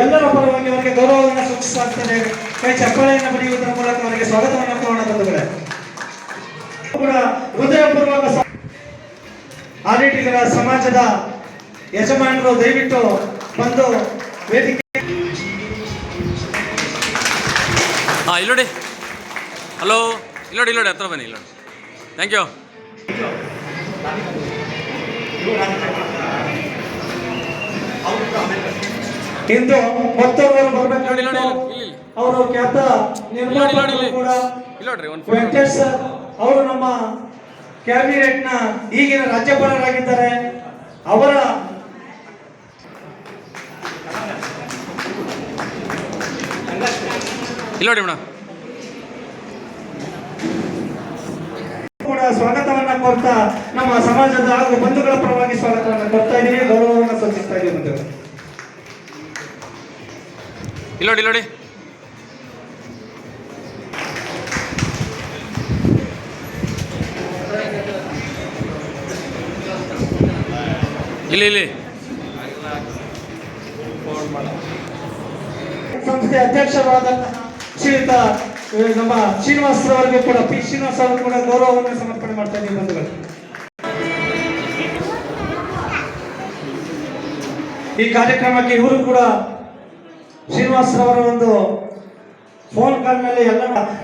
ಎಲ್ಲರ ಪರವಾಗಿ ಅವರಿಗೆ ಗೌರವವನ್ನು ಸೂಚಿಸಲಾಗುತ್ತದೆ. ಕೈ ಚಪ್ಪಾಳೆಯನ್ನು ಬಡಿಯುವುದರ ಮೂಲಕ ಅವರಿಗೆ ಸ್ವಾಗತವನ್ನು ಕೋರೋಣ ಬಂಧುಗಳೇ. ಕೂಡ ಹೃದಯಪೂರ್ವಕ ಆಡಳಿತರ ಸಮಾಜದ ಯಜಮಾನರು ದಯವಿಟ್ಟು ಬಂದು ವೇದಿಕೆ ಇಲ್ಲೋಡಿ. ಹಲೋ, ಇಲ್ಲೋಡಿ ಹತ್ರ ಬನ್ನಿ. ಇಲ್ಲೋಡಿ. Thank you. ಇಂದು ಮತ್ತೊಬ್ಬರು ಬರಬೇಕು. ಅವರು ಖ್ಯಾತ ನಿರ್ಮಾಪಕರು ಕೂಡ ವೆಂಕಟೇಶ್ ಸರ್ ಅವರು ನಮ್ಮ ಕ್ಯಾಬಿನೆಟ್ನ ಈಗಿನ ರಾಜ್ಯಪಾಲರಾಗಿದ್ದಾರೆ. ಅವರ ಕೂಡ ಸ್ವಾಗತವನ್ನ ಕೋರ್ತಾ ನಮ್ಮ ಸಮಾಜದ ಹಾಗೂ ಬಂಧುಗಳ ಪರವಾಗಿ ಸ್ವಾಗತವನ್ನ ಕೊಡ್ತಾ ಇದ್ದೀವಿ, ಗೌರವವನ್ನು ಸೂಚಿಸ್ತಾ ಇದ್ದೀವಿ ಬಂಧುಗಳು. ಇಲ್ಲೋಡಿ. ಇಲ್ಲಿ ಸಂಸ್ಥೆ ಅಧ್ಯಕ್ಷರಾದಂತಹ ಶ್ರೀಯುತ ನಮ್ಮ ಶ್ರೀನಿವಾಸ್ ಅವರಿಗೂ ಕೂಡ ಶ್ರೀನಿವಾಸ್ ಅವರು ಕೂಡ ಗೌರವವನ್ನು ಸಮರ್ಪಣೆ ಮಾಡ್ತಾ ಇದ್ದೀವಿ ಬಂಧುಗಳು. ಈ ಕಾರ್ಯಕ್ರಮಕ್ಕೆ ಇವರು ಕೂಡ ಶ್ರೀನಿವಾಸ್ ಅವರ ಒಂದು ಫೋನ್ ಕಾಲ್ ಮೇಲೆ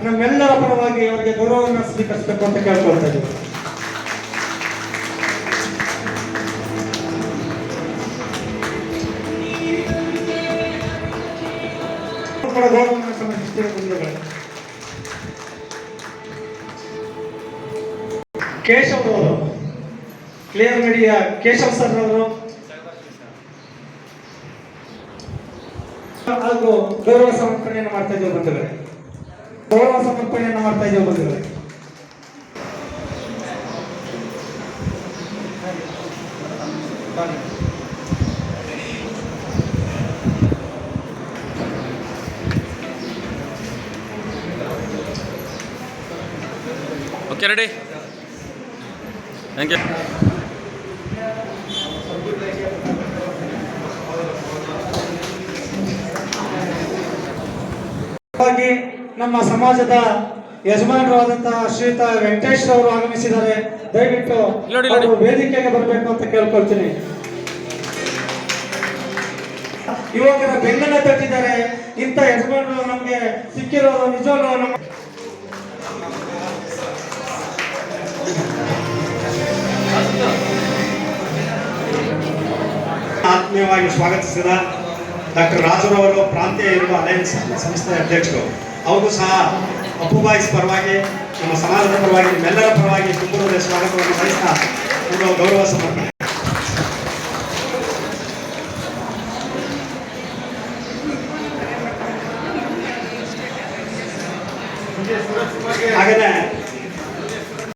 ನಮ್ಮೆಲ್ಲರ ಪರವಾಗಿ ಅವರಿಗೆ ಗೌರವವನ್ನು ಸ್ವೀಕರಿಸಬೇಕು ಅಂತ ಕೇಳ್ಕೊಳ್ತಾ ಇದ್ದೀವಿ. ಗೌರವವನ್ನು ಸಮರ್ಪಿಸುತ್ತೇವೆ ಬಂಧುಗಳೇ. ಕೇಶವ್ ಅವರು, ಕ್ಲಿಯರ್ ಮೀಡಿಯಾ ಕೇಶವ್ ಸರ್ ಅವರು ಹಾಗೂ ಗೌರವ ಸಮರ್ಪಣೆಯನ್ನು ಮಾಡ್ತಾ ಇದ್ದೇವೆ ಬಂಧುಗಳೇ. Okay, ready. Thank you. ನಮ್ಮ ಸಮಾಜದ ಯಜಮಾನರಾದಂತಹ ಶ್ರೀಯುತ ವೆಂಕಟೇಶ್ ಅವರು ಆಗಮಿಸಿದ್ದಾರೆ. ದಯವಿಟ್ಟು ವೇದಿಕೆಗೆ ಬರಬೇಕು ಅಂತ ಕೇಳ್ಕೊಳ್ತೀನಿ. ಯುವಕರ ಬೆನ್ನನ್ನ ತಟ್ಟಿದ್ದಾರೆ. ಇಂಥ ಯಜಮಾನರು ನಮಗೆ ಸಿಕ್ಕಿರೋದು ನಿಜವಾಗ್ಲೂ ನಮ್ಮ ಆತ್ಮೀಯವಾಗಿ ಸ್ವಾಗತಿಸಿದ ಡಾಕ್ಟರ್ ರಾಜುರವರು ಪ್ರಾಂತೀಯ ಹಿಂದೂ ಅಲಯನ್ಸ್ ಸಂಸ್ಥೆಯ ಅಧ್ಯಕ್ಷರು. ಅವರು ಸಹ ಅಪ್ಪುಬಾಯಿಸ್ ಪರವಾಗಿ, ನಮ್ಮ ಸಮಾಜದ ಪರವಾಗಿ, ನಿಮ್ಮೆಲ್ಲರ ಪರವಾಗಿ ತುಂಬುವುದೇ ಸ್ವಾಗತವನ್ನು ಬಯಸ್ತಾ ಒಂದು ಗೌರವ ಸಮರ್ಪಣೆ. ಹಾಗೆಯೇ